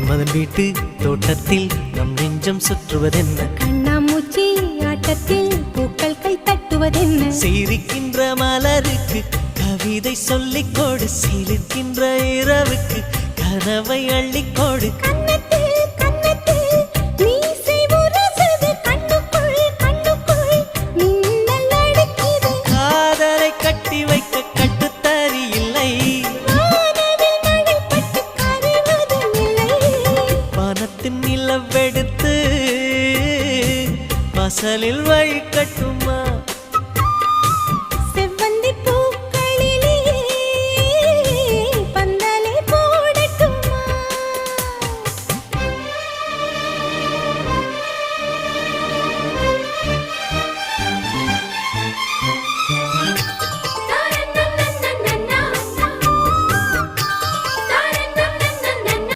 மன்மதன் வீட்டு தோட்டத்தில் நம் நெஞ்சம் சுற்றுவதென்ன கண்ணாமூச்சி ஆட்டத்தில் பூக்கள் கை தட்டுவதென்ன சிரிக்கின்ற மலருக்கு கவிதை சொல்லிக்கோடு சிரிக்கின்ற இரவுக்கு கனவை அள்ளிக்கோடு காதலை கட்டி வைக்க கட்டுத்தறி இல்லை வானத்தின் நிலவெடுத்து வாசலில் வழி கட்டும்